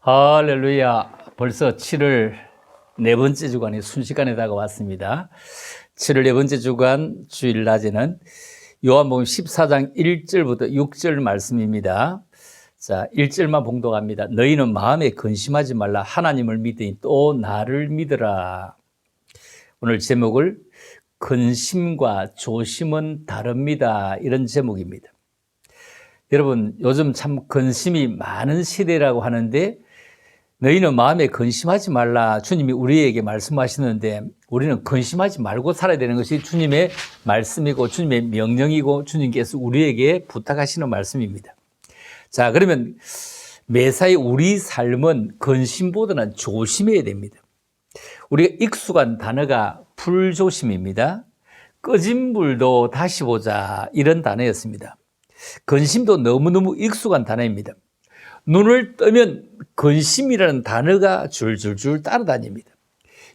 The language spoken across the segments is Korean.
할렐루야. 벌써 7월 네 번째 주간이 순식간에 다가왔습니다. 7월 네 번째 주간 주일 낮에는 요한복음 14장 1절부터 6절 말씀입니다. 자, 1절만 봉독합니다. 너희는 마음에 근심하지 말라. 하나님을 믿으니 또 나를 믿으라. 오늘 제목을 근심과 조심은 다릅니다. 이런 제목입니다. 여러분, 요즘 참 근심이 많은 시대라고 하는데 너희는 마음에 근심하지 말라. 주님이 우리에게 말씀하시는데 우리는 근심하지 말고 살아야 되는 것이 주님의 말씀이고 주님의 명령이고 주님께서 우리에게 부탁하시는 말씀입니다. 자, 그러면 매사에 우리 삶은 근심보다는 조심해야 됩니다. 우리가 익숙한 단어가 불조심입니다. 꺼진 불도 다시 보자, 이런 단어였습니다. 근심도 너무너무 익숙한 단어입니다. 눈을 뜨면 근심이라는 단어가 줄줄줄 따라다닙니다.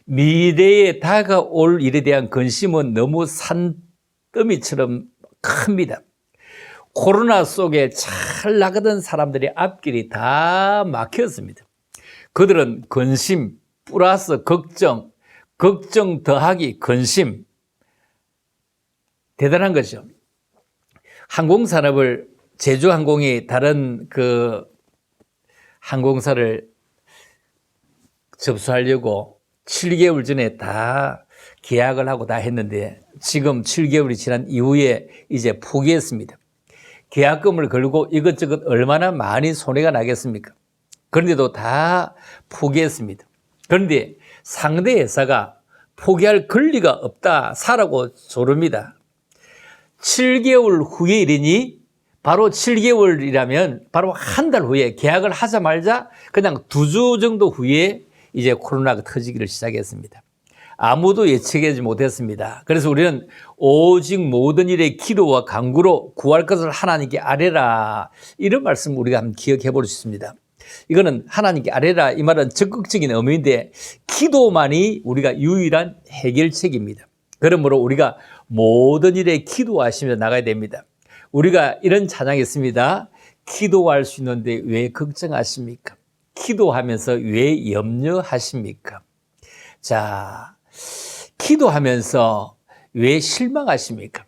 미래에 다가올 일에 대한 근심은 너무 산더미처럼 큽니다. 코로나 속에 잘 나가던 사람들의 앞길이 다 막혔습니다. 그들은 근심 플러스 걱정, 걱정 더하기 근심, 대단한 거죠. 항공산업을 제주항공이 다른 항공사를 접수하려고 7개월 전에 다 계약을 하고 다 했는데 지금 7개월이 지난 이후에 이제 포기했습니다. 계약금을 걸고 이것저것 얼마나 많이 손해가 나겠습니까? 그런데도 다 포기했습니다. 그런데 상대 회사가 포기할 권리가 없다, 사라고 조릅니다. 7개월 후에 이르니 바로 7개월이라면 바로 한 달 후에 계약을 하자마자 그냥 2주 정도 후에 이제 코로나가 터지기를 시작했습니다. 아무도 예측하지 못했습니다. 그래서 우리는 오직 모든 일에 기도와 간구로 구할 것을 하나님께 아뢰라, 이런 말씀 우리가 한번 기억해 볼 수 있습니다. 이거는 하나님께 아뢰라, 이 말은 적극적인 의미인데 기도만이 우리가 유일한 해결책입니다. 그러므로 우리가 모든 일에 기도하시며 나가야 됩니다. 우리가 이런 찬양이 있습니다. 기도할 수 있는데 왜 걱정하십니까? 기도하면서 왜 염려하십니까? 자, 기도하면서 왜 실망하십니까?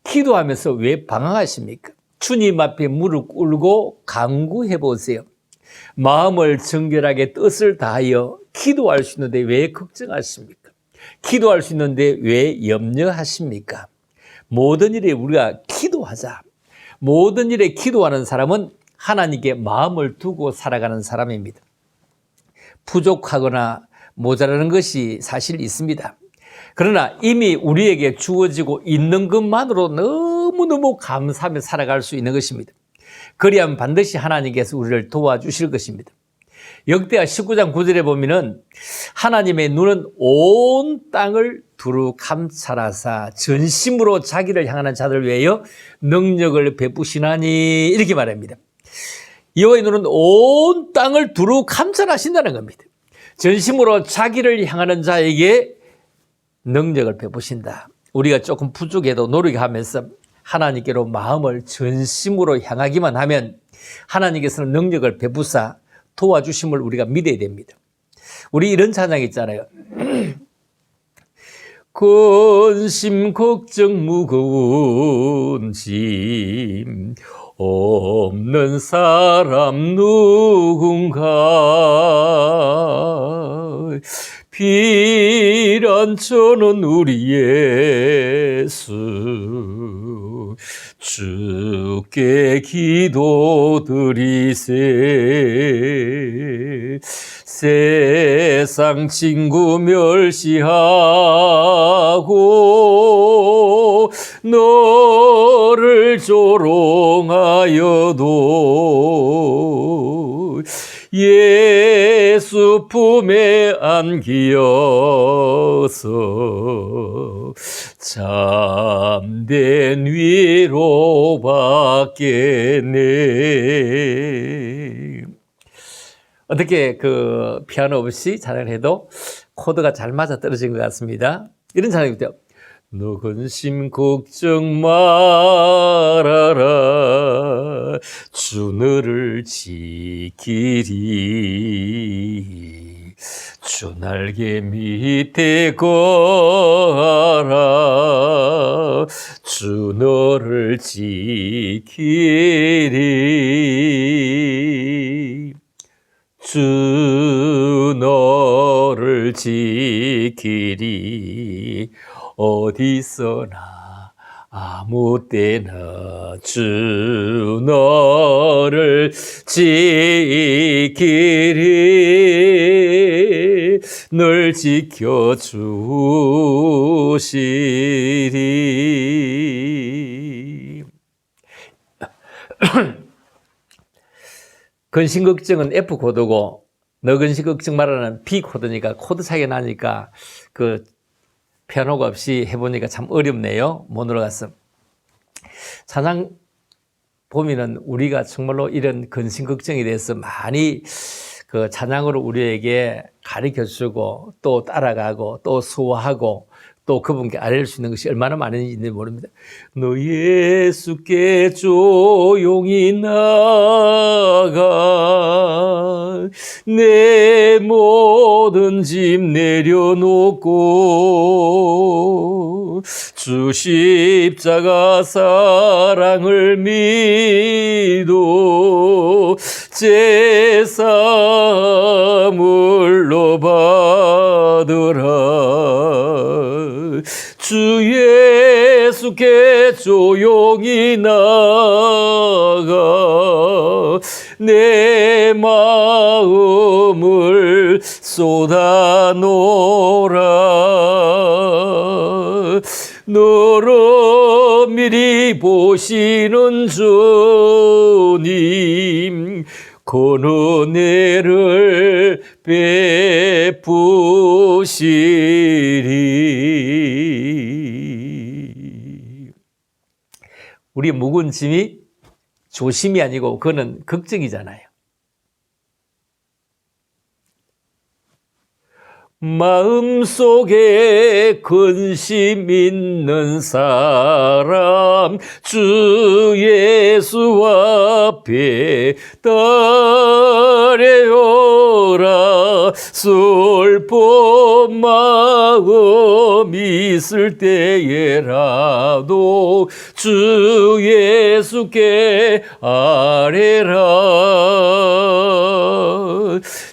기도하면서 왜 방황하십니까? 주님 앞에 무릎 꿇고 간구해 보세요. 마음을 정결하게 뜻을 다하여 기도할 수 있는데 왜 걱정하십니까? 기도할 수 있는데 왜 염려하십니까? 모든 일에 우리가 기도하자. 모든 일에 기도하는 사람은 하나님께 마음을 두고 살아가는 사람입니다. 부족하거나 모자라는 것이 사실 있습니다. 그러나 이미 우리에게 주어지고 있는 것만으로 너무너무 감사하며 살아갈 수 있는 것입니다. 그리하면 반드시 하나님께서 우리를 도와주실 것입니다. 역대하 19장 9절에 보면은 하나님의 눈은 온 땅을 두루 감찰하사 전심으로 자기를 향하는 자들을 위하여 능력을 베푸시나니, 이렇게 말합니다. 여호와의 눈은 온 땅을 두루 감찰하신다는 겁니다. 전심으로 자기를 향하는 자에게 능력을 베푸신다. 우리가 조금 부족해도 노력하면서 하나님께로 마음을 전심으로 향하기만 하면 하나님께서는 능력을 베푸사 도와주심을 우리가 믿어야 됩니다. 우리 이런 찬양 있잖아요. 근심 걱정 무거운 짐 없는 사람 누군가, 피란처는 우리 예수 주께 기도드리세. 세상 친구 멸시하고 너를 조롱하여도 예수 품에 안기어서 참된 위로 받겠네. 어떻게 피아노 없이 찬양을 해도 코드가 잘 맞아 떨어진 것 같습니다. 이런 찬양입니다. 너 근심 걱정 말아라. 주 너를 지키리. 주 날개 밑에 거하라. 주 너를 지키리. 주 너를 지키리. 어디서나 아무 때나 주 너를 지키리. 널 지켜주시리. 근심 걱정은 F 코드고 너 근심 걱정 말아라는 B 코드니까 코드 차이가 나니까 그 편호가 없이 해보니까 참 어렵네요. 못 들어갔어. 찬양 보면은 우리가 정말로 이런 근심 걱정에 대해서 많이 그 찬양으로 우리에게 가르쳐 주고 또 따라가고 또 수호하고 또 그분께 알릴 수 있는 것이 얼마나 많은지 모릅니다. 너 예수께 조용히 나가 내 모든 짐 내려놓고 주 십자가 사랑을 믿어 제사물로 받으라. 주 예수께 조용히 나가 내 마음을 쏟아놓으라. 너로 미리 보시는 주님 그 은혜를 베푸시리. 우리 묵은 짐이 조심이 아니고 그거는 걱정이잖아요. 마음속에 근심 있는 사람 주 예수 앞에 따라오라. 슬픈 마음 있을 때에라도 주 예수께 아뢰라.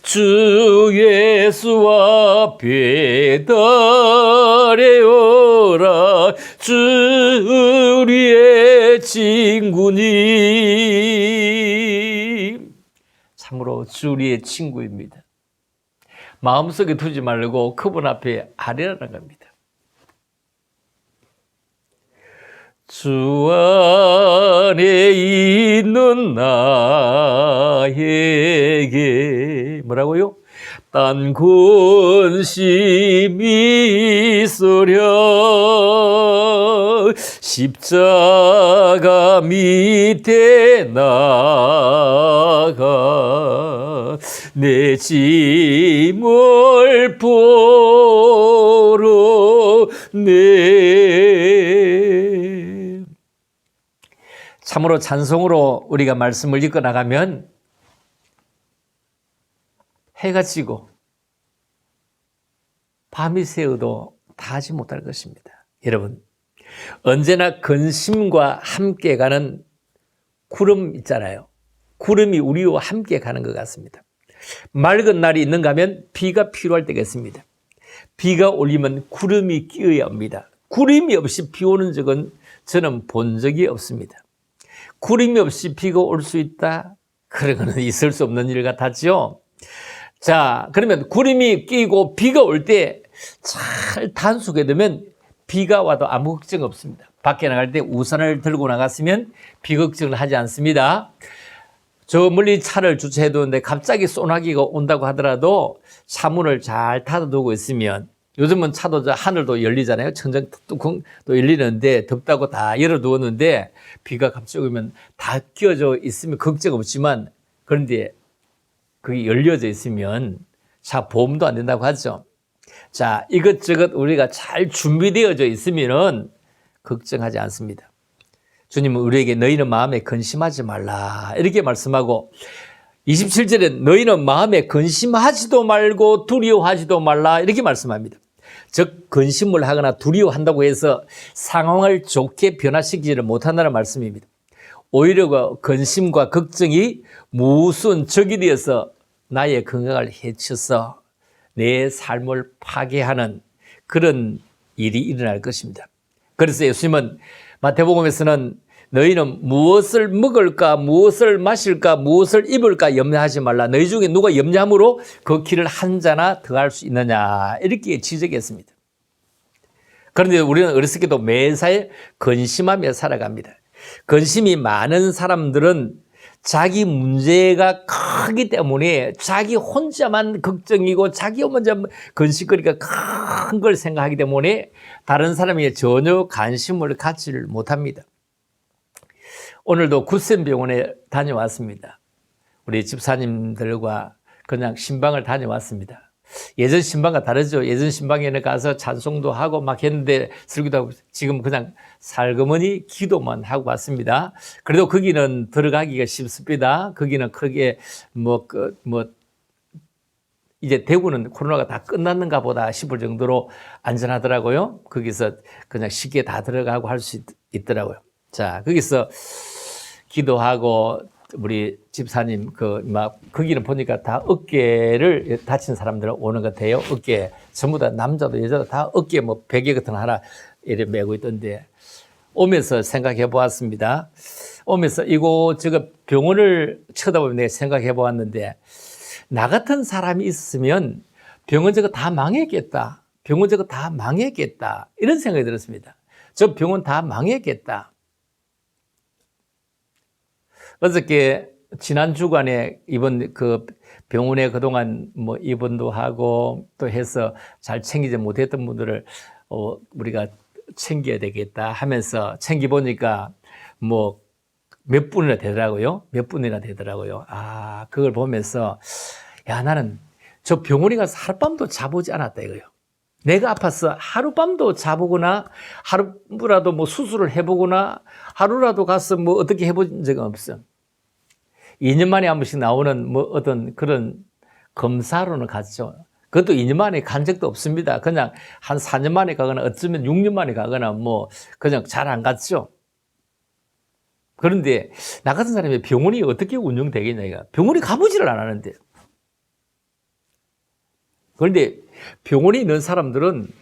주 예수 앞에 따라오라. 주 우리의 친구님. 참으로 주 우리의 친구입니다. 마음속에 두지 말고 그분 앞에 아뢰라는 겁니다. 주 안에 있는 나에게 뭐라고요? 딴 근심이 있으랴 십자가 밑에 나가 내 짐을 풀어내. 참으로 찬송으로 우리가 말씀을 읽고 나가면 해가 지고 밤이 새어도 다 하지 못할 것입니다. 여러분, 언제나 근심과 함께 가는 구름 있잖아요. 구름이 우리와 함께 가는 것 같습니다. 맑은 날이 있는가 하면 비가 필요할 때가 있습니다. 비가 올리면 구름이 끼어야 옵니다. 구름이 없이 비 오는 적은 저는 본 적이 없습니다. 구름이 없이 비가 올 수 있다? 그런 거는 있을 수 없는 일 같았죠. 자, 그러면 구름이 끼고 비가 올 때 잘 단속해 두면 비가 와도 아무 걱정 없습니다. 밖에 나갈 때 우산을 들고 나갔으면 비 걱정을 하지 않습니다. 저 멀리 차를 주차해 두는데 갑자기 소나기가 온다고 하더라도 차문을 잘 닫아두고 있으면, 요즘은 차도 하늘도 열리잖아요. 천장 뚜껑도 열리는데 덥다고 다 열어두었는데 비가 갑자기 오면 다 끼어져 있으면 걱정 없지만, 그런데 그게 열려져 있으면 차 보험도 안 된다고 하죠. 자, 이것저것 우리가 잘 준비되어져 있으면은 걱정하지 않습니다. 주님은 우리에게 너희는 마음에 근심하지 말라 이렇게 말씀하고 27절에 너희는 마음에 근심하지도 말고 두려워하지도 말라 이렇게 말씀합니다. 즉 근심을 하거나 두려워한다고 해서 상황을 좋게 변화시키지를 못한다는 말씀입니다. 오히려 근심과 걱정이 무슨 적이 되어서 나의 건강을 해쳐서 내 삶을 파괴하는 그런 일이 일어날 것입니다. 그래서 예수님은 마태복음에서는 너희는 무엇을 먹을까, 무엇을 마실까, 무엇을 입을까 염려하지 말라. 너희 중에 누가 염려함으로 그 길을 한 자나 더할 수 있느냐 이렇게 지적했습니다. 그런데 우리는 어렸을 때도 매사에 근심하며 살아갑니다. 근심이 많은 사람들은 자기 문제가 크기 때문에 자기 혼자만 걱정이고 자기 혼자 근심거리가 큰 걸 생각하기 때문에 다른 사람에게 전혀 관심을 갖지를 못합니다. 오늘도 굿센병원에 다녀왔습니다. 우리 집사님들과 그냥 신방을 다녀왔습니다. 예전 신방과 다르죠. 예전 신방에는 가서 찬송도 하고 막 했는데 설교도 하고 지금 그냥 살그머니 기도만 하고 왔습니다. 그래도 거기는 들어가기가 쉽습니다. 거기는 크게 이제 대구는 코로나가 다 끝났는가 보다 싶을 정도로 안전하더라고요. 거기서 그냥 쉽게 다 들어가고 할 수 있더라고요. 자, 거기서 기도하고 우리 집사님 거기는 보니까 다 어깨를 다친 사람들 오는 것 같아요. 어깨 전부 다 남자도 여자도 다 어깨 베개 같은 거 하나 이렇게 메고 있던데 오면서 생각해 보았습니다. 오면서 저거 병원을 쳐다보면 내가 생각해 보았는데 나 같은 사람이 있으면 병원 저거 다 망했겠다. 병원 저거 다 망했겠다. 이런 생각이 들었습니다. 저 병원 다 망했겠다. 어저께 지난 주간에 이번 그 병원에 그동안 입원도 하고 또 해서 잘 챙기지 못했던 분들을 우리가 챙겨야 되겠다 하면서 챙겨보니까 몇 분이나 되더라고요. 몇 분이나 되더라고요. 아, 그걸 보면서 야, 나는 저 병원에 가서 하룻밤도 자보지 않았다 이거요. 내가 아파서 하룻밤도 자보거나 하루라도 수술을 해보거나 하루라도 가서 어떻게 해본 적은 없어. 2년 만에 한 번씩 나오는 어떤 그런 검사로는 갔죠. 그것도 2년 만에 간 적도 없습니다. 그냥 한 4년 만에 가거나 어쩌면 6년 만에 가거나 그냥 잘 안 갔죠. 그런데 나 같은 사람이 병원이 어떻게 운영되겠냐 이거. 병원에 가보지를 않았는데. 그런데 병원에 있는 사람들은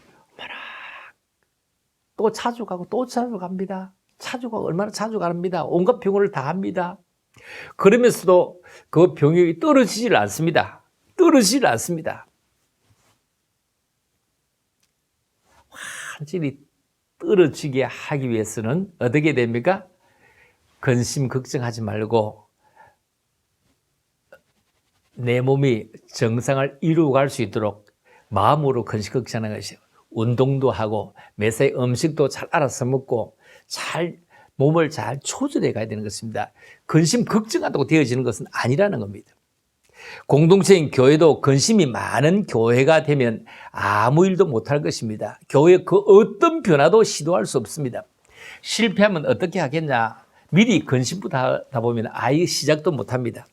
또 자주 가고 또 자주 갑니다. 자주 가고 얼마나 자주 갑니다. 온갖 병원을 다 합니다. 그러면서도 그 병역이 떨어지질 않습니다. 떨어지질 않습니다. 완전히 떨어지게 하기 위해서는 어떻게 됩니까? 근심 걱정하지 말고 내 몸이 정상을 이루어갈 수 있도록 마음으로 근심 걱정하는 것이요. 운동도 하고 매사에 음식도 잘 알아서 먹고 몸을 잘 조절해 가야 되는 것입니다. 근심 걱정한다고 되어지는 것은 아니라는 겁니다. 공동체인 교회도 근심이 많은 교회가 되면 아무 일도 못할 것입니다. 교회 그 어떤 변화도 시도할 수 없습니다. 실패하면 어떻게 하겠냐? 미리 근심부터 하다 보면 아예 시작도 못합니다.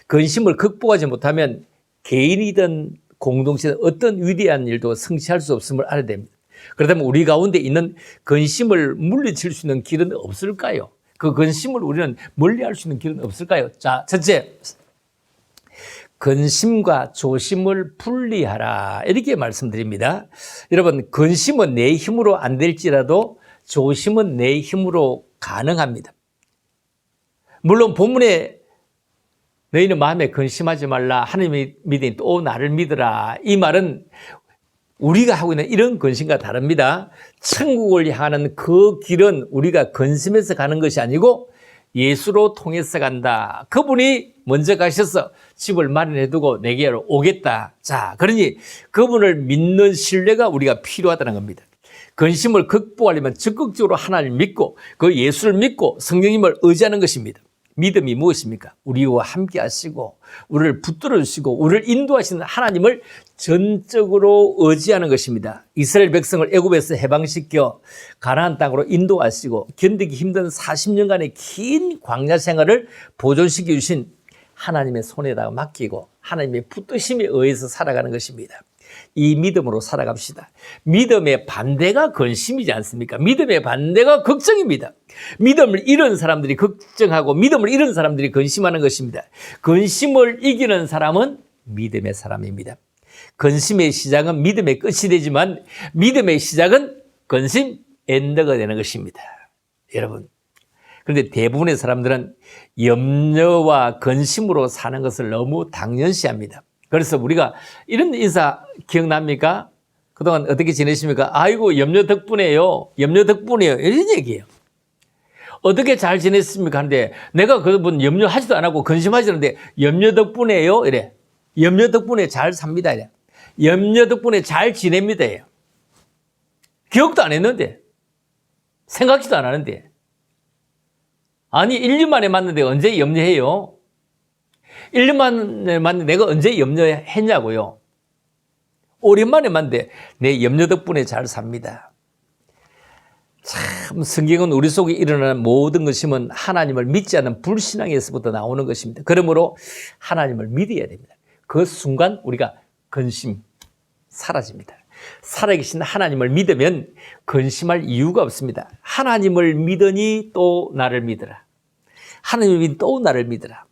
근심을 극복하지 못하면 개인이든 공동체든 어떤 위대한 일도 성취할 수 없음을 알아야 됩니다. 그렇다면 우리 가운데 있는 근심을 물리칠 수 있는 길은 없을까요? 그 근심을 우리는 멀리할 수 있는 길은 없을까요? 자, 첫째, 근심과 조심을 분리하라 이렇게 말씀드립니다. 여러분, 근심은 내 힘으로 안 될지라도 조심은 내 힘으로 가능합니다. 물론 본문에 너희는 마음에 근심하지 말라 하나님이 믿으니 또 나를 믿으라 이 말은 우리가 하고 있는 이런 근심과 다릅니다. 천국을 향하는 그 길은 우리가 근심해서 가는 것이 아니고 예수로 통해서 간다. 그분이 먼저 가셔서 집을 마련해 두고 내게로 오겠다. 자, 그러니 그분을 믿는 신뢰가 우리가 필요하다는 겁니다. 근심을 극복하려면 적극적으로 하나님을 믿고 그 예수를 믿고 성령님을 의지하는 것입니다. 믿음이 무엇입니까? 우리와 함께 하시고 우리를 붙들어 주시고 우리를 인도하시는 하나님을 전적으로 의지하는 것입니다. 이스라엘 백성을 애굽에서 해방시켜 가나안 땅으로 인도하시고 견디기 힘든 40년간의 긴 광야 생활을 보존시켜 주신 하나님의 손에다가 맡기고 하나님의 붙드심에 의해서 살아가는 것입니다. 이 믿음으로 살아갑시다. 믿음의 반대가 근심이지 않습니까? 믿음의 반대가 걱정입니다. 믿음을 잃은 사람들이 걱정하고 믿음을 잃은 사람들이 근심하는 것입니다. 근심을 이기는 사람은 믿음의 사람입니다. 근심의 시작은 믿음의 끝이 되지만 믿음의 시작은 근심 엔드가 되는 것입니다. 여러분, 그런데 대부분의 사람들은 염려와 근심으로 사는 것을 너무 당연시합니다. 그래서 우리가 이런 인사 기억납니까? 그동안 어떻게 지내십니까? 아이고 염려 덕분에요. 염려 덕분에요. 이런 얘기예요. 어떻게 잘 지냈습니까? 하는데 내가 그분 염려하지도 않고 근심하지 않는데 염려 덕분에요. 이래. 염려 덕분에 잘 삽니다. 이래. 염려 덕분에 잘 지냅니다. 이래. 기억도 안 했는데 생각지도 않았는데 아니 1년 만에 만났는데 언제 염려해요? 1년 만에 만났는데 내가 언제 염려했냐고요? 오랜만에 만났는데 내 염려 덕분에 잘 삽니다. 참 성경은 우리 속에 일어나는 모든 것임은 하나님을 믿지 않는 불신앙에서부터 나오는 것입니다. 그러므로 하나님을 믿어야 됩니다. 그 순간 우리가 근심 사라집니다. 살아계신 하나님을 믿으면 근심할 이유가 없습니다. 하나님을 믿으니 또 나를 믿으라. 하나님을 믿으니 또 나를 믿으라.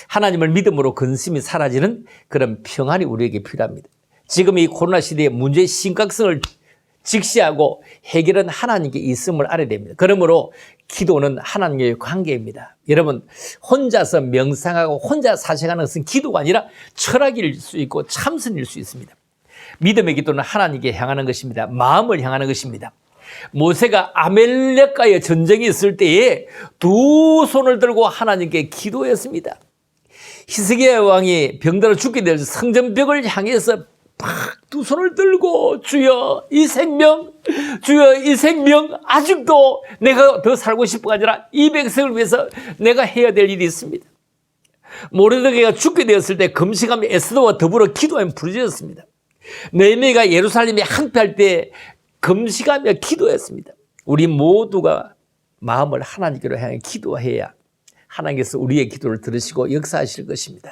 하나님을 믿음으로 근심이 사라지는 그런 평안이 우리에게 필요합니다. 지금 이 코로나 시대의 문제의 심각성을 직시하고 해결은 하나님께 있음을 알아야 됩니다. 그러므로 기도는 하나님과의 관계입니다. 여러분, 혼자서 명상하고 혼자 사색하는 것은 기도가 아니라 철학일 수 있고 참선일 수 있습니다. 믿음의 기도는 하나님께 향하는 것입니다. 마음을 향하는 것입니다. 모세가 아멜렉과의 전쟁이 있을 때에 두 손을 들고 하나님께 기도했습니다. 히스기야 왕이 병들어 죽게 될 성전벽을 향해서 두 손을 들고 주여 이 생명, 주여 이 생명 아직도 내가 더 살고 싶어가 아니라 이 백성을 위해서 내가 해야 될 일이 있습니다. 모르드게가 죽게 되었을 때 금식하며 에스더와 더불어 기도하며 부르짖었습니다. 느헤미야가 예루살렘에 항폐할 때 금식하며 기도했습니다. 우리 모두가 마음을 하나님께로 향해 기도해야 하나님께서 우리의 기도를 들으시고 역사하실 것입니다.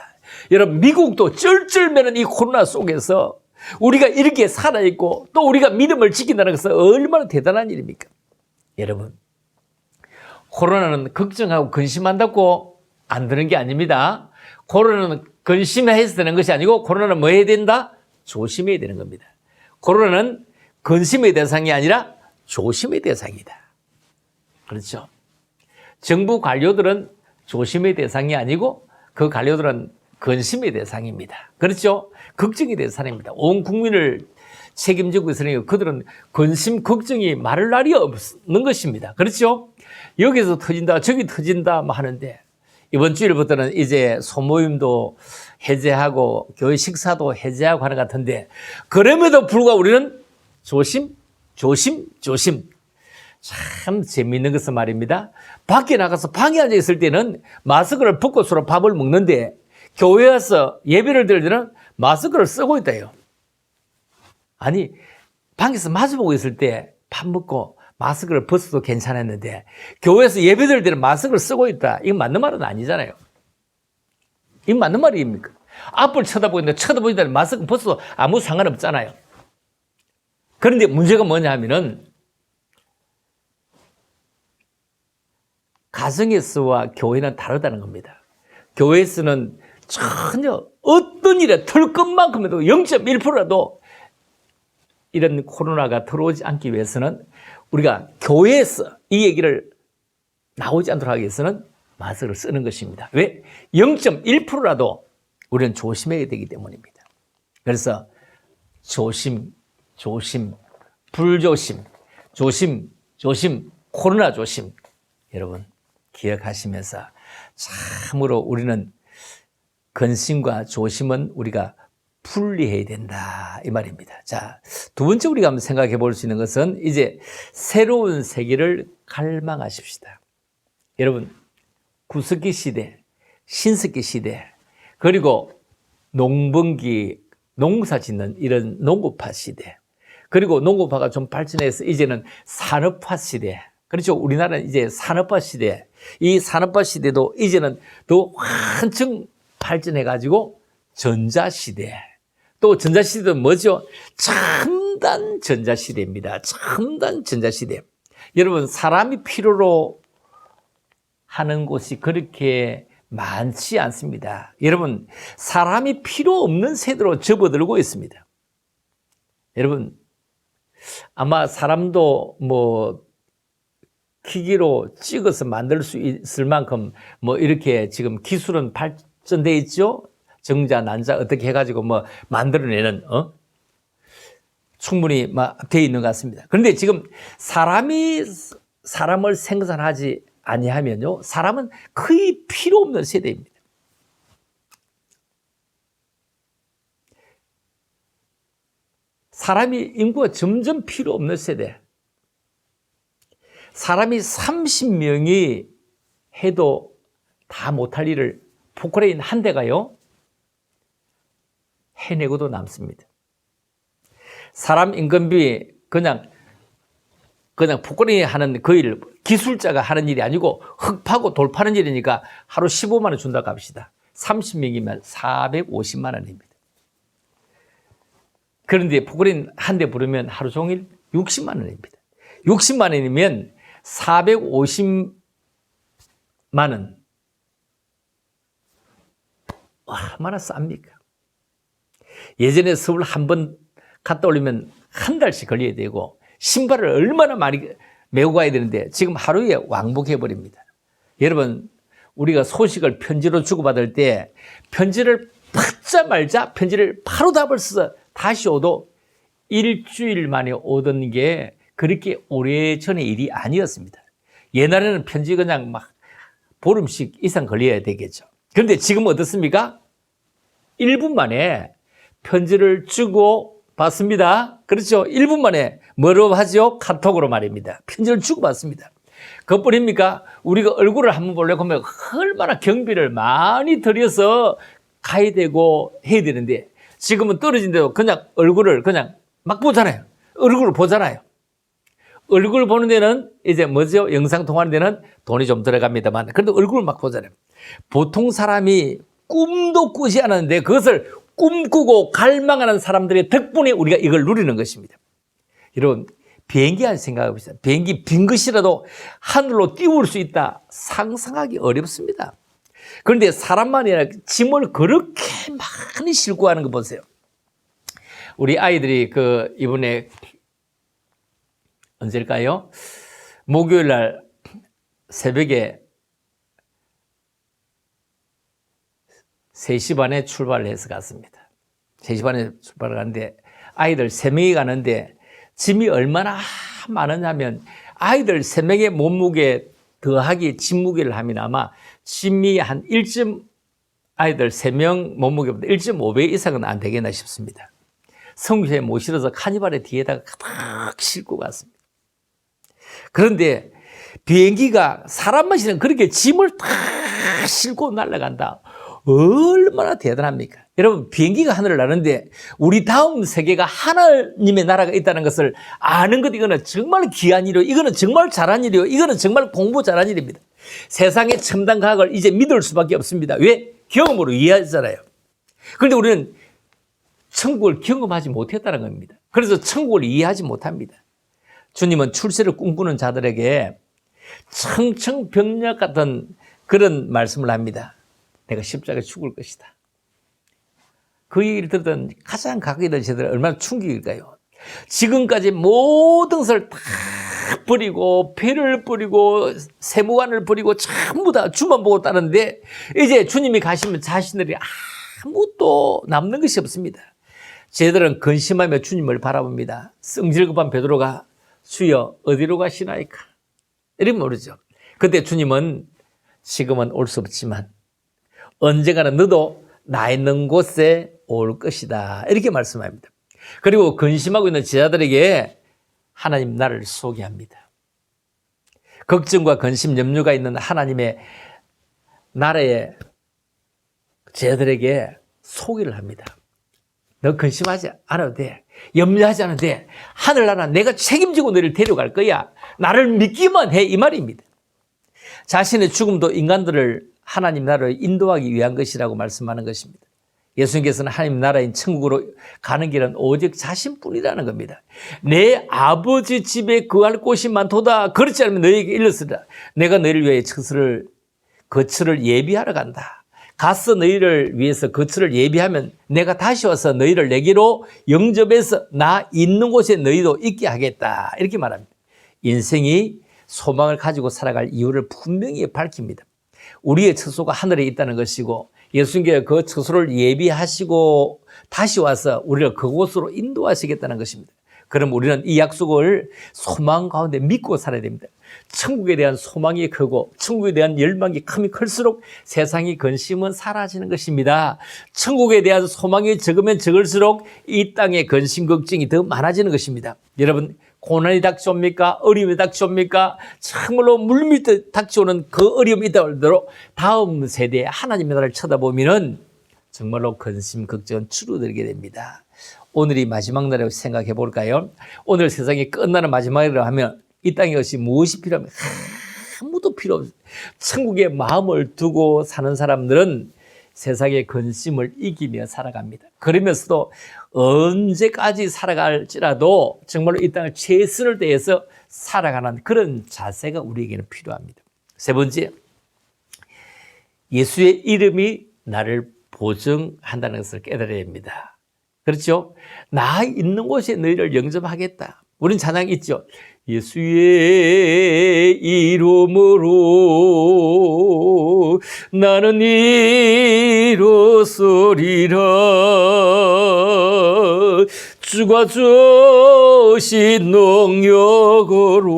여러분, 미국도 쩔쩔매는 이 코로나 속에서 우리가 이렇게 살아있고 또 우리가 믿음을 지킨다는 것은 얼마나 대단한 일입니까? 여러분, 코로나는 걱정하고 근심한다고 안 되는 게 아닙니다. 코로나는 근심해서 되는 것이 아니고 코로나는 뭐 해야 된다? 조심해야 되는 겁니다. 코로나는 근심의 대상이 아니라 조심의 대상이다. 그렇죠? 정부 관료들은 조심의 대상이 아니고 그 관료들은 근심의 대상입니다. 그렇죠? 걱정의 대상입니다. 온 국민을 책임지고 있으니까 그들은 근심, 걱정이 말할 날이 없는 것입니다. 그렇죠? 여기서 터진다, 저기 터진다 하는데 이번 주일부터는 이제 소모임도 해제하고 교회 식사도 해제하고 하는 것 같은데 그럼에도 불구하고 우리는 조심. 참 재미있는 것은 말입니다. 밖에 나가서 방에 앉아 있을 때는 마스크를 벗고 서로 밥을 먹는데 교회 와서 예배를 드릴 때는 마스크를 쓰고 있다요. 아니, 방에서 마주보고 있을 때 밥 먹고 마스크를 벗어도 괜찮았는데 교회에서 예배 드릴 때는 마스크를 쓰고 있다. 이건 맞는 말은 아니잖아요. 이건 맞는 말입니까? 앞을 쳐다보고 있는데 쳐다보니까 마스크 벗어도 아무 상관없잖아요. 그런데 문제가 뭐냐 하면은 가정에서와 교회는 다르다는 겁니다. 교회에서는 전혀 어떤 일에 털 것만큼에도 0.1%라도 이런 코로나가 들어오지 않기 위해서는 우리가 교회에서 이 얘기를 나오지 않도록 하기 위해서는 마스크를 쓰는 것입니다. 왜? 0.1%라도 우리는 조심해야 되기 때문입니다. 그래서 조심, 불조심, 조심, 코로나 조심. 여러분 기억하시면서 참으로 우리는 근심과 조심은 우리가 분리해야 된다 이 말입니다. 자, 두 번째 우리가 한번 생각해 볼 수 있는 것은 이제 새로운 세계를 갈망하십시다. 여러분 구석기 시대, 신석기 시대, 그리고 농번기, 농사 짓는 이런 농구파 시대, 그리고 농구파가 좀 발전해서 이제는 산업화 시대, 그렇죠. 우리나라는 이제 산업화 시대, 이 산업화 시대도 이제는 더 한층 발전해가지고 전자시대, 또 전자시대는 뭐죠? 첨단 전자시대입니다. 첨단 전자시대. 여러분, 사람이 필요로 하는 곳이 그렇게 많지 않습니다. 여러분, 사람이 필요 없는 세대로 접어들고 있습니다. 여러분, 아마 사람도 뭐 기기로 찍어서 만들 수 있을 만큼 뭐 이렇게 지금 기술은 발전돼 있죠. 정자, 난자 어떻게 해가지고 뭐 만들어내는 충분히 막 돼 있는 것 같습니다. 그런데 지금 사람이 사람을 생산하지 아니하면요, 사람은 거의 필요 없는 세대입니다. 사람이 인구가 점점 필요 없는 세대. 사람이 30명이 해도 다 못할 일을 포크레인 한 대가요 해내고도 남습니다. 사람 인건비 그냥 포크레인이 하는 그 일, 기술자가 하는 일이 아니고 흙 파고 돌 파는 일이니까 하루 15만 원 준다고 합시다. 30명이면 450만 원입니다. 그런데 포크레인 한 대 부르면 하루 종일 60만 원입니다. 60만 원이면 450만 원. 얼마나 쌉니까? 예전에 서울 한 번 갔다 오려면 한 달씩 걸려야 되고 신발을 얼마나 많이 메고 가야 되는데 지금 하루에 왕복해버립니다. 여러분, 우리가 소식을 편지로 주고받을 때 편지를 받자마자 편지를 바로 답을 써서 다시 오도 일주일 만에 오던 게 그렇게 오래전의 일이 아니었습니다. 옛날에는 편지 그냥 막 보름씩 이상 걸려야 되겠죠. 그런데 지금 어떻습니까? 1분 만에 편지를 주고 받습니다. 그렇죠? 1분 만에 뭐로 하죠? 카톡으로 말입니다. 편지를 주고 받습니다. 그것뿐입니까? 우리가 얼굴을 한번 보려고 하면 얼마나 경비를 많이 들여서 가야 되고 해야 되는데 지금은 떨어진데도 그냥 얼굴을 그냥 막 보잖아요. 얼굴을 보잖아요. 얼굴 보는 데는 이제 뭐죠? 영상 통화하는 데는 돈이 좀 들어갑니다만 그래도 얼굴을 막 보잖아요. 보통 사람이 꿈도 꾸지 않았는데 그것을 꿈꾸고 갈망하는 사람들의 덕분에 우리가 이걸 누리는 것입니다. 여러분, 비행기 한 생각해 보세요. 비행기 빈 것이라도 하늘로 띄울 수 있다. 상상하기 어렵습니다. 그런데 사람만이 아니라 짐을 그렇게 많이 싣고 가는 거 보세요. 우리 아이들이 이번에 언제일까요? 목요일 날 새벽에 3시 반에 출발을 해서 갔습니다. 3시 반에 출발을 가는데 아이들 3명이 가는데 짐이 얼마나 많으냐면 아이들 3명의 몸무게 더하기 짐 무게를 하면 아마 짐이 한 아이들 3명 몸무게보다 1.5배 이상은 안 되겠나 싶습니다. 성교에 못 실어서 카니발의 뒤에다가 가득 싣고 갔습니다. 그런데 비행기가 사람만 실은 그렇게 짐을 다 싣고 날아간다. 얼마나 대단합니까? 여러분, 비행기가 하늘을 나는데 우리 다음 세계가 하나님의 나라가 있다는 것을 아는 것, 이거는 정말 귀한 일이요. 이거는 정말 잘한 일이요. 이거는 정말 공부 잘한 일입니다. 세상의 첨단 과학을 이제 믿을 수밖에 없습니다. 왜? 경험으로 이해하잖아요. 그런데 우리는 천국을 경험하지 못했다는 겁니다. 그래서 천국을 이해하지 못합니다. 주님은 출세를 꿈꾸는 자들에게 청청병력 같은 그런 말씀을 합니다. 내가 십자가에 죽을 것이다. 그 얘기를 듣던 가장 가까이 있던 저들 얼마나 충격일까요? 지금까지 모든 것을 다 버리고 배를 버리고 세무관을 버리고 전부 다 주만 보고 따르는데 이제 주님이 가시면 자신들이 아무것도 남는 것이 없습니다. 저희들은 근심하며 주님을 바라봅니다. 성질급한 베드로가 주여 어디로 가시나이까? 이렇게 모르죠. 그때 주님은 지금은 올 수 없지만 언젠가는 너도 나 있는 곳에 올 것이다. 이렇게 말씀합니다. 그리고 근심하고 있는 제자들에게 하나님 나를 소개합니다. 걱정과 근심, 염려가 있는 하나님의 나라의 제자들에게 소개를 합니다. 너 근심하지 않아도 돼. 염려하지 않아도 돼. 하늘나라 내가 책임지고 너를 데려갈 거야. 나를 믿기만 해. 이 말입니다. 자신의 죽음도 인간들을 하나님 나라로 인도하기 위한 것이라고 말씀하는 것입니다. 예수님께서는 하나님 나라인 천국으로 가는 길은 오직 자신뿐이라는 겁니다. 내 아버지 집에 거할 곳이 많도다. 그렇지 않으면 너에게 일렀으리라. 내가 너희를 위해 거처를 예비하러 간다. 가서 너희를 위해서 거처를 예비하면 내가 다시 와서 너희를 내게로 영접해서 나 있는 곳에 너희도 있게 하겠다. 이렇게 말합니다. 인생이 소망을 가지고 살아갈 이유를 분명히 밝힙니다. 우리의 처소가 하늘에 있다는 것이고 예수님께서 그 처소를 예비하시고 다시 와서 우리를 그곳으로 인도하시겠다는 것입니다. 그럼 우리는 이 약속을 소망 가운데 믿고 살아야 됩니다. 천국에 대한 소망이 크고 천국에 대한 열망이 크면 클수록 세상의 근심은 사라지는 것입니다. 천국에 대한 소망이 적으면 적을수록 이 땅의 근심 걱정이 더 많아지는 것입니다. 여러분, 고난이 닥쳐옵니까? 어려움이 닥쳐옵니까? 참으로 물밀듯 닥쳐오는 그 어려움이 있다고 다음 세대에 하나님의 나라를 쳐다보면은 정말로 근심 걱정은 줄어들게 됩니다. 오늘이 마지막 날이라고 생각해 볼까요? 오늘 세상이 끝나는 마지막이라고 하면 이 땅에 것이 무엇이 필요하면 아무도 필요 없어요. 천국에 마음을 두고 사는 사람들은 세상의 근심을 이기며 살아갑니다. 그러면서도 언제까지 살아갈지라도 정말로 이 땅을 최선을 다해서 살아가는 그런 자세가 우리에게는 필요합니다. 세 번째, 예수의 이름이 나를 보증한다는 것을 깨달아야 합니다. 그렇죠? 나 있는 곳에 너희를 영접하겠다. 우린 찬양 있죠. 예수의 이름으로 나는 일어서리라. 주가 주신 능력으로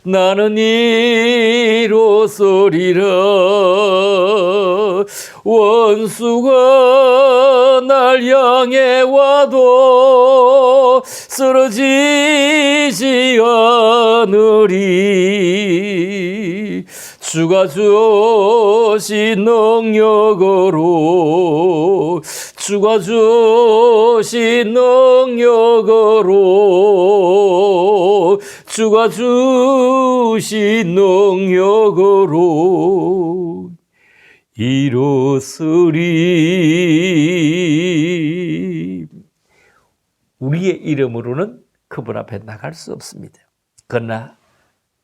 나는 일어서리라. 원수가 날 향해 와도 쓰러지지 않으리. 주가 주신 능력으로 주가 주신 능력으로 주가 주신 능력으로 일어서리. 우리의 이름으로는 그분 앞에 나갈 수 없습니다. 그러나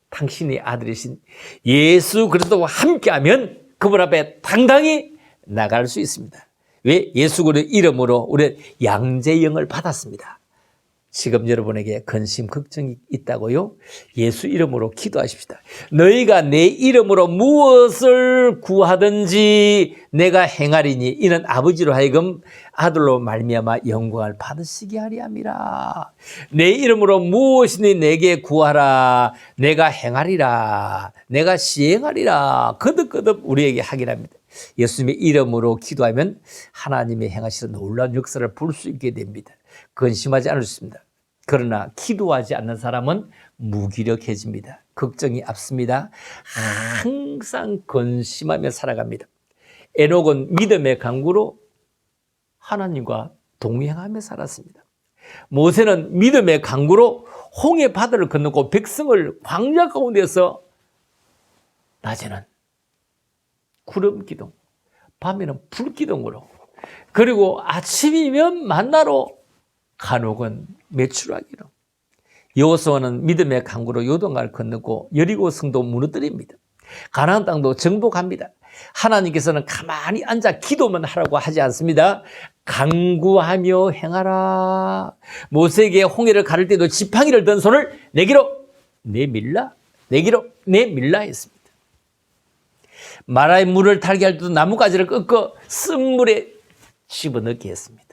당신의 아들이신 예수 그리스도와 함께하면 그분 앞에 당당히 나갈 수 있습니다. 왜? 예수 그리스도의 이름으로 우리는 양제영을 받았습니다. 지금 여러분에게 근심 걱정이 있다고요? 예수 이름으로 기도하십시다. 너희가 내 이름으로 무엇을 구하든지 내가 행하리니 이는 아버지로 하여금 아들로 말미암아 영광을 받으시게 하리 함이라. 내 이름으로 무엇이니 내게 구하라. 내가 행하리라. 내가 시행하리라. 거듭거듭 우리에게 하긴 합니다. 예수님의 이름으로 기도하면 하나님의 행하시는 놀라운 역사를 볼 수 있게 됩니다. 근심하지 않을 수 있습니다. 그러나 기도하지 않는 사람은 무기력해집니다. 걱정이 앞섭니다. 항상 근심하며 살아갑니다. 에녹은 믿음의 강구로 하나님과 동행하며 살았습니다. 모세는 믿음의 강구로 홍해 바다를 건너고 백성을 광야 가운데서 낮에는 구름 기둥, 밤에는 불 기둥으로, 그리고 아침이면 만나로, 간혹은 메추라기로, 여호수아는 믿음의 강구로 요단강을 건너고 여리고 성도 무너뜨립니다. 가나안 땅도 정복합니다. 하나님께서는 가만히 앉아 기도만 하라고 하지 않습니다. 강구하며 행하라. 모세에게 홍해를 가를 때도 지팡이를 든 손을 내게로 내밀라, 내게로 내밀라 했습니다. 마라의 물을 달게 할 때도 나뭇가지를 꺾어 쓴물에 집어넣게 했습니다.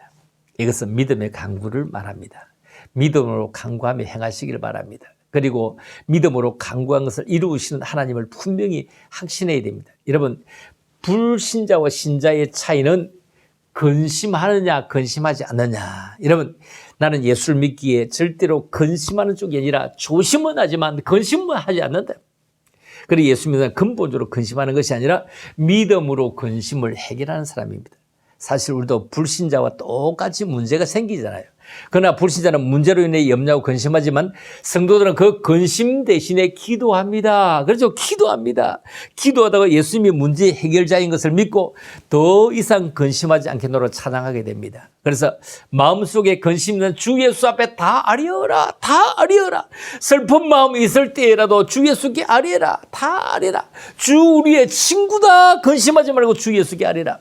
이것은 믿음의 강구를 말합니다. 믿음으로 강구하며 행하시기를 바랍니다. 그리고 믿음으로 강구한 것을 이루시는 하나님을 분명히 확신해야 됩니다. 여러분, 불신자와 신자의 차이는 근심하느냐 근심하지 않느냐. 여러분, 나는 예수를 믿기에 절대로 근심하는 쪽이 아니라 조심은 하지만 근심은 하지 않는다. 그리고 예수님은 근본적으로 근심하는 것이 아니라 믿음으로 근심을 해결하는 사람입니다. 사실 우리도 불신자와 똑같이 문제가 생기잖아요. 그러나 불신자는 문제로 인해 염려하고 근심하지만 성도들은 그 근심 대신에 기도합니다. 그렇죠? 기도합니다. 기도하다가 예수님이 문제 해결자인 것을 믿고 더 이상 근심하지 않겠노라 찬양하게 됩니다. 그래서 마음속에 근심 있는 주 예수 앞에 다 아뢰어라. 다 아뢰어라. 슬픈 마음이 있을 때라도 주 예수께 아뢰라. 다 아뢰라. 주 우리의 친구다. 근심하지 말고 주 예수께 아뢰라.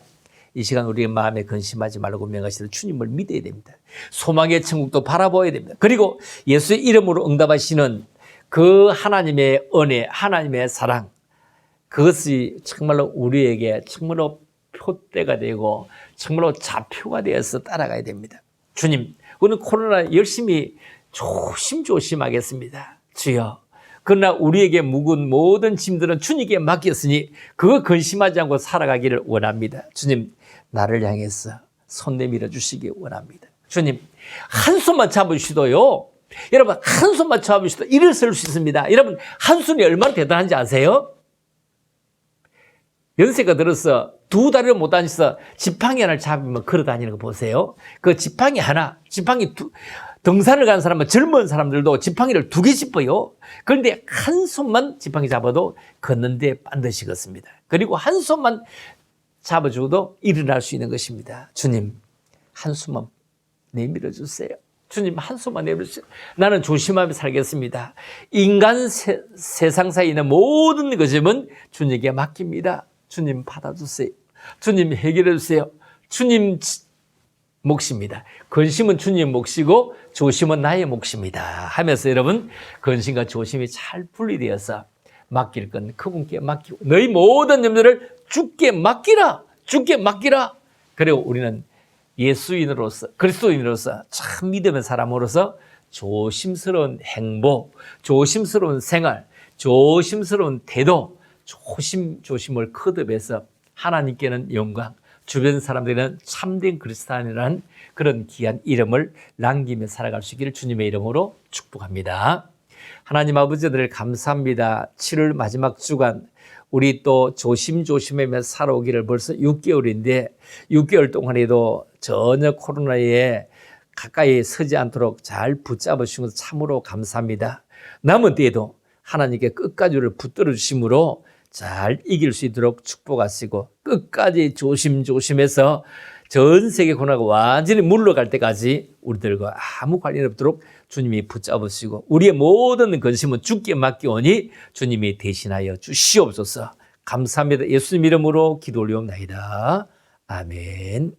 이 시간 우리의 마음에 근심하지 말고 명하시는 주님을 믿어야 됩니다. 소망의 천국도 바라보아야 됩니다. 그리고 예수의 이름으로 응답하시는 그 하나님의 은혜, 하나님의 사랑, 그것이 정말로 우리에게 정말로 표대가 되고 정말로 좌표가 되어서 따라가야 됩니다. 주님, 우리는 코로나 열심히 조심하겠습니다. 주여, 그러나 우리에게 묵은 모든 짐들은 주님께 맡겼으니 그거 근심하지 않고 살아가기를 원합니다. 주님, 나를 향해서 손 내밀어 주시기 원합니다. 주님, 한 손만 잡으시도요. 여러분, 한 손만 잡으시도 일을 쓸 수 있습니다. 여러분, 한 손이 얼마나 대단한지 아세요? 연세가 들어서 두 다리를 못 다니서 지팡이 하나를 잡으면 걸어 다니는 거 보세요. 그 지팡이 등산을 가는 사람은 젊은 사람들도 지팡이를 2개 짚어요. 그런데 한 손만 지팡이 잡아도 걷는데 반드시 걷습니다. 그리고 한 손만 잡아주고도 일어날 수 있는 것입니다. 주님, 한 손만 내밀어 주세요. 주님, 한 손만 내밀어 주세요. 나는 조심하며 살겠습니다. 인간 세상 사이에 있는 모든 것임은 주님께 맡깁니다. 주님 받아주세요. 주님 해결해 주세요. 주님 몫입니다. 근심은 주님 몫이고 조심은 나의 몫입니다 하면서 여러분, 근심과 조심이 잘 분리되어서 맡길 건 그분께 맡기고 너희 모든 염려를 주께 맡기라. 주께 맡기라. 그리고 우리는 예수인으로서, 그리스도인으로서 참 믿음의 사람으로서 조심스러운 행보, 조심스러운 생활, 조심스러운 태도, 조심을 거듭해서 하나님께는 영광, 주변 사람들에게는 참된 그리스도인이라는 그런 귀한 이름을 남기며 살아갈 수 있기를 주님의 이름으로 축복합니다. 하나님 아버지, 늘 감사합니다. 7월 마지막 주간 우리 또 조심하며 살아오기를 벌써 6개월인데 6개월 동안에도 전혀 코로나에 가까이 서지 않도록 잘 붙잡으신 것 참으로 감사합니다. 남은 때에도 하나님께 끝까지 우리를 붙들어 주심으로 잘 이길 수 있도록 축복하시고 끝까지 조심해서 전 세계 코로나가 완전히 물러갈 때까지 우리들과 아무 관련 없도록 주님이 붙잡으시고 우리의 모든 근심은 주께 맡기오니 주님이 대신하여 주시옵소서. 감사합니다. 예수님 이름으로 기도 올리옵나이다. 아멘.